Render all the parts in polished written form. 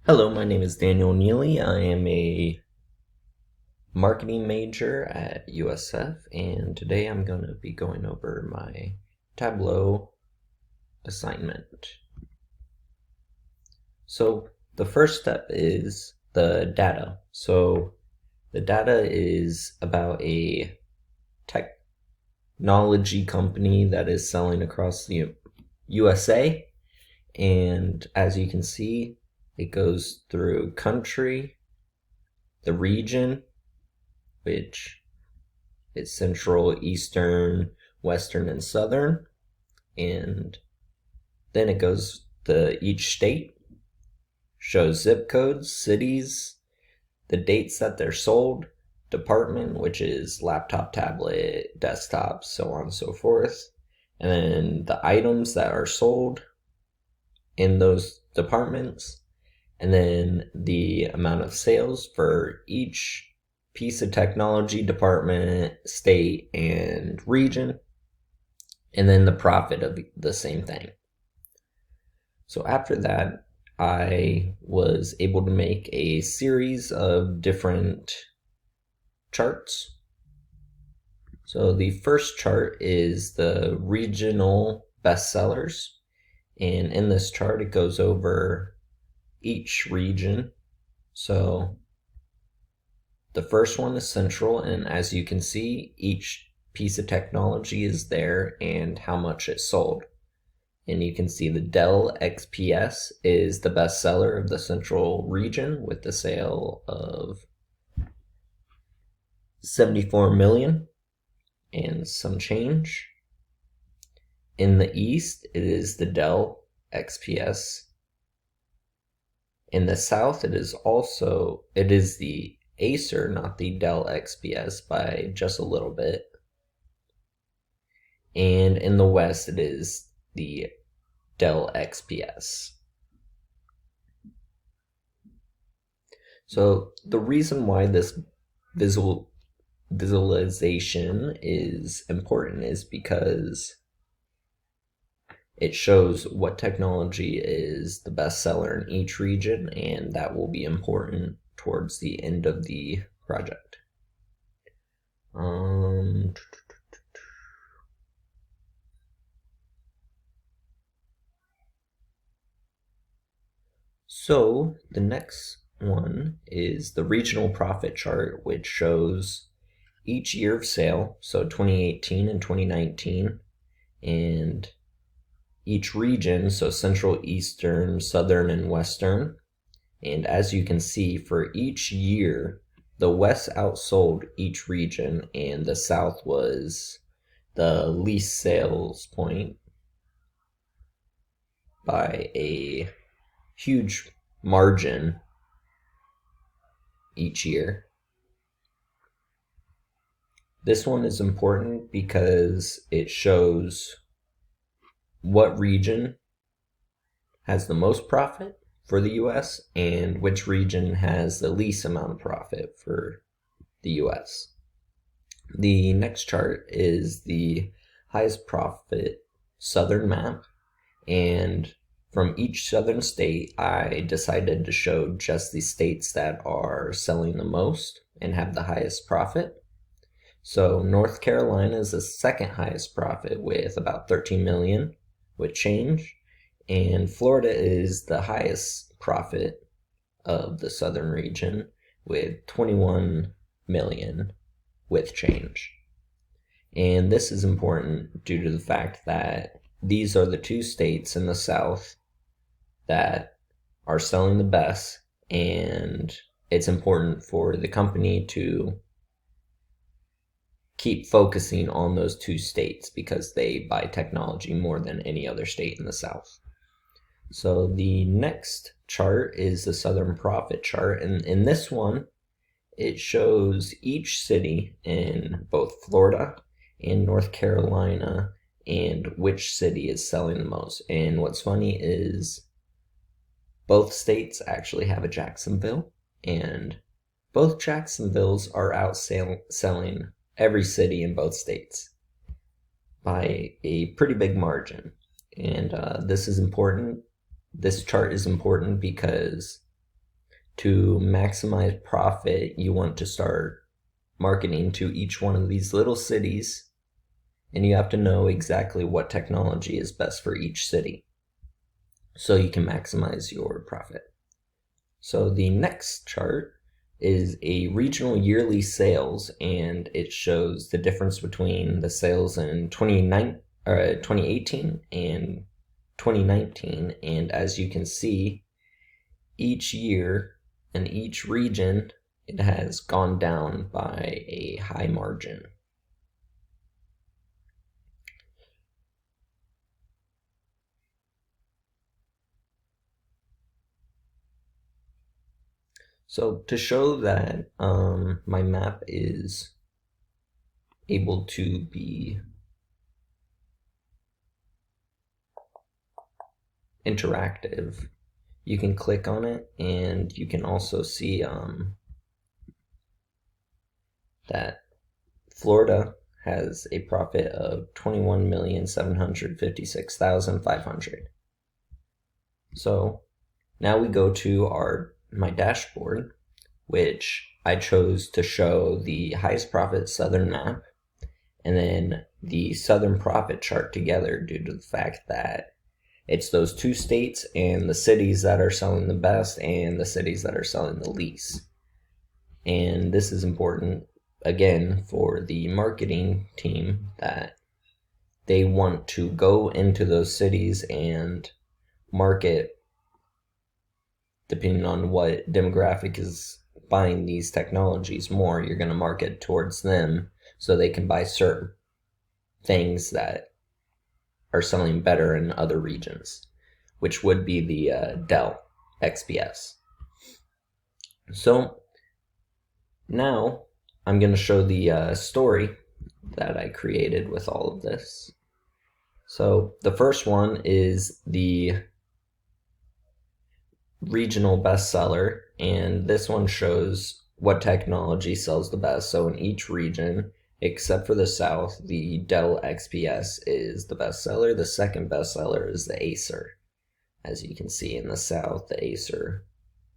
Hello, my name is DNeely. I am a marketing major at USF, and today I'm going to be going over my Tableau assignment. So, the first step is the data. So, the data is about a technology company that is selling across the USA, and as you can see, it goes through country, the region, which is central, eastern, western, and southern. And then it goes to each state, shows zip codes, cities, the dates that they're sold, department, which is laptop, tablet, desktop, so on and so forth. And then the items that are sold in those departments, and then the amount of sales for each piece of technology, department, state, and region, and then the profit of the same thing. So after that, I was able to make a series of different charts. So the first chart is the regional bestsellers, and in this chart it goes over each region. So the first one is central, and as you can see, each piece of technology is there and how much it sold. And you can see the Dell XPS is the best seller of the central region with the sale of 74 million and some change. In the east, it is the Dell XPS. In the south, it is the Acer, not the Dell XPS, by just a little bit. And in the west, it is the Dell XPS. So the reason why this visualization is important is because it shows what technology is the best seller in each region, and that will be important towards the end of the project. So the next one is the regional profit chart, which shows each year of sale, so 2018 and 2019, and each region, so central, eastern, southern, and western. And as you can see, for each year, the west outsold each region, and the south was the least sales point by a huge margin each year. This one is important because it shows what region has the most profit for the US and which region has the least amount of profit for the US. The next chart is the highest profit southern map, and from each southern state, I decided to show just the states that are selling the most and have the highest profit. So North Carolina is the second highest profit with about 13 million with change, and Florida is the highest profit of the southern region with 21 million with change. And this is important due to the fact that these are the two states in the South that are selling the best, and it's important for the company to keep focusing on those two states because they buy technology more than any other state in the South. So the next chart is the Southern Profit chart, and in this one, it shows each city in both Florida and North Carolina and which city is selling the most. And what's funny is both states actually have a Jacksonville, and both Jacksonvilles are outselling every city in both states by a pretty big margin. And this is important. This chart is important because To maximize profit, you want to start marketing to each one of these little cities, and you have to know exactly what technology is best for each city so you can maximize your profit. So the next chart is a regional yearly sales, and it shows the difference between the sales in 2018 and 2019. And as you can see, each year in each region, it has gone down by a high margin. So to show that my map is able to be interactive, you can click on it, and you can also see that Florida has a profit of 21,756,500. So now we go to my dashboard, which I chose to show the highest profit southern map and then the southern profit chart together due to the fact that it's those two states and the cities that are selling the best and the cities that are selling the least. And this is important, again, for the marketing team, that they want to go into those cities and market depending on what demographic is buying these technologies more. You're going to market towards them so they can buy certain things that are selling better in other regions, which would be the Dell XPS. So now I'm going to show the story that I created with all of this. So the first one is the regional bestseller, and this one shows what technology sells the best. So in each region, except for the South, the Dell XPS is the bestseller. The second bestseller is the Acer. As you can see in the South, the Acer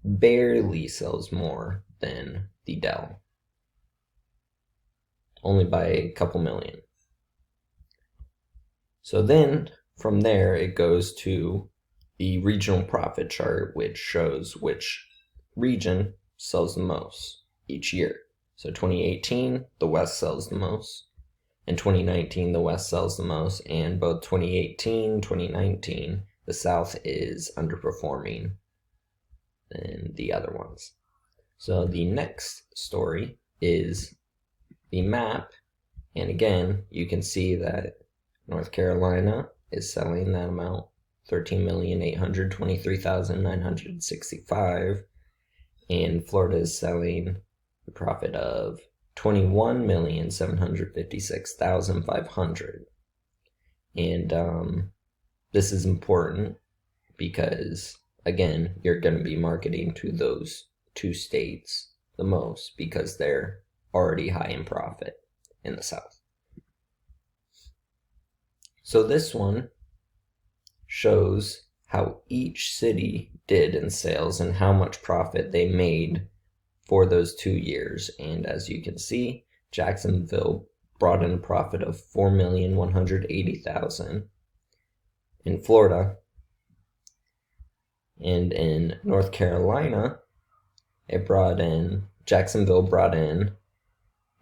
barely sells more than the Dell, only by a couple million. So then from there, it goes to the regional profit chart, which shows which region sells the most each year. So 2018, the West sells the most. In 2019, the West sells the most. And both 2018, 2019, the South is underperforming than the other ones. So the next story is the map. And again, you can see that North Carolina is selling that amount, 13,823,965, and Florida is selling a profit of 21,756,500. And this is important because, again, you're going to be marketing to those two states the most because they're already high in profit in the South. So this one shows how each city did in sales and how much profit they made for those 2 years. And as you can see, Jacksonville brought in a profit of $4,180,000 in Florida. And in North Carolina, Jacksonville brought in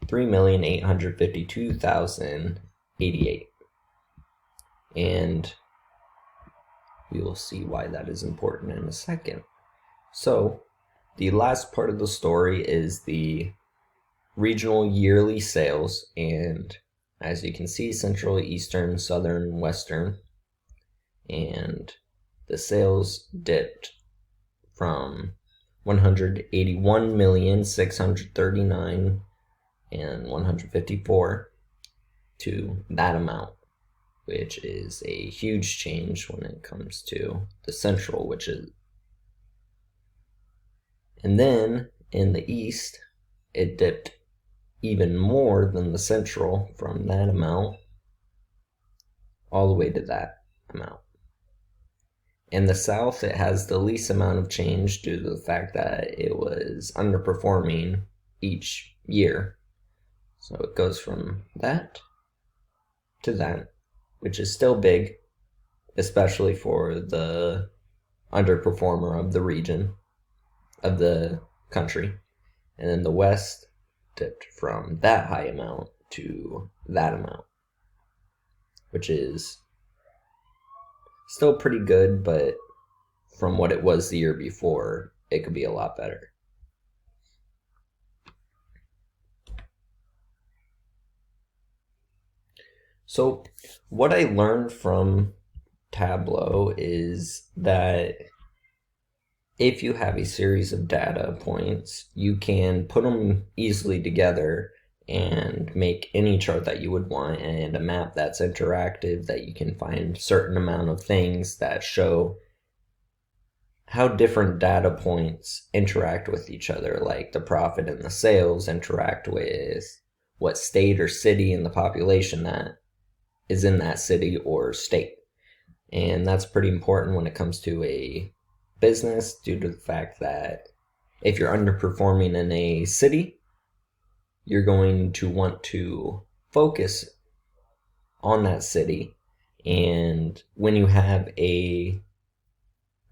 $3,852,088. And we will see why that is important in a second. So the last part of the story is the regional yearly sales, and as you can see, Central, Eastern, Southern, Western, and the sales dipped from 181,639 and 154 to that amount, which is a huge change when it comes to the Central, which is. And then in the East, it dipped even more than the Central from that amount all the way to that amount. In the South, it has the least amount of change due to the fact that it was underperforming each year. So it goes from that to that, which is still big, especially for the underperformer of the region, of the country. And then the West dipped from that high amount to that amount, which is still pretty good, but from what it was the year before, it could be a lot better. So, what I learned from Tableau is that if you have a series of data points, you can put them easily together and make any chart that you would want, and a map that's interactive that you can find certain amount of things that show how different data points interact with each other, like the profit and the sales interact with what state or city and the population that is in that city or state. And that's pretty important when it comes to a business, due to the fact that if you're underperforming in a city, you're going to want to focus on that city. And when you have a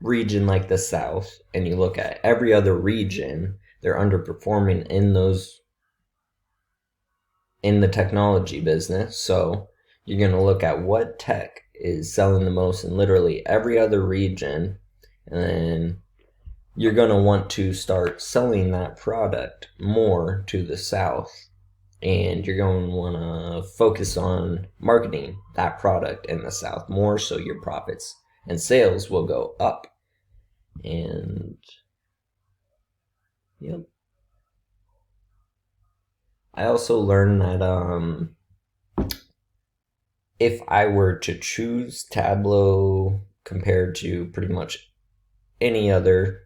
region like the South and you look at every other region, they're underperforming in the technology business. So you're going to look at what tech is selling the most in literally every other region, and then you're going to want to start selling that product more to the South, and you're going to want to focus on marketing that product in the South more, so your profits and sales will go up. And yep. I also learned that if I were to choose Tableau compared to pretty much any other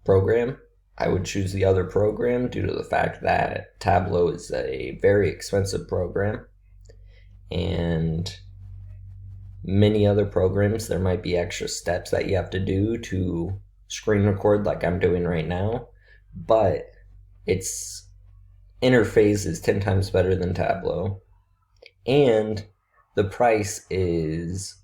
program, I would choose the other program due to the fact that Tableau is a very expensive program, and many other programs, there might be extra steps that you have to do to screen record like I'm doing right now, but its interface is 10 times better than Tableau, and the price is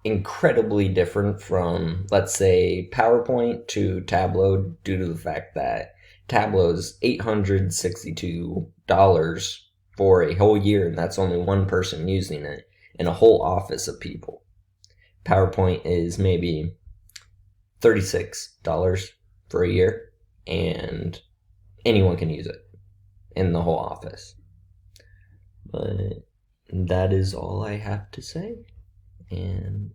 incredibly different from, let's say, PowerPoint to Tableau, due to the fact that Tableau is $862 for a whole year, and that's only one person using it in a whole office of people. PowerPoint is maybe $36 for a year, and anyone can use it in the whole office. But that is all I have to say, and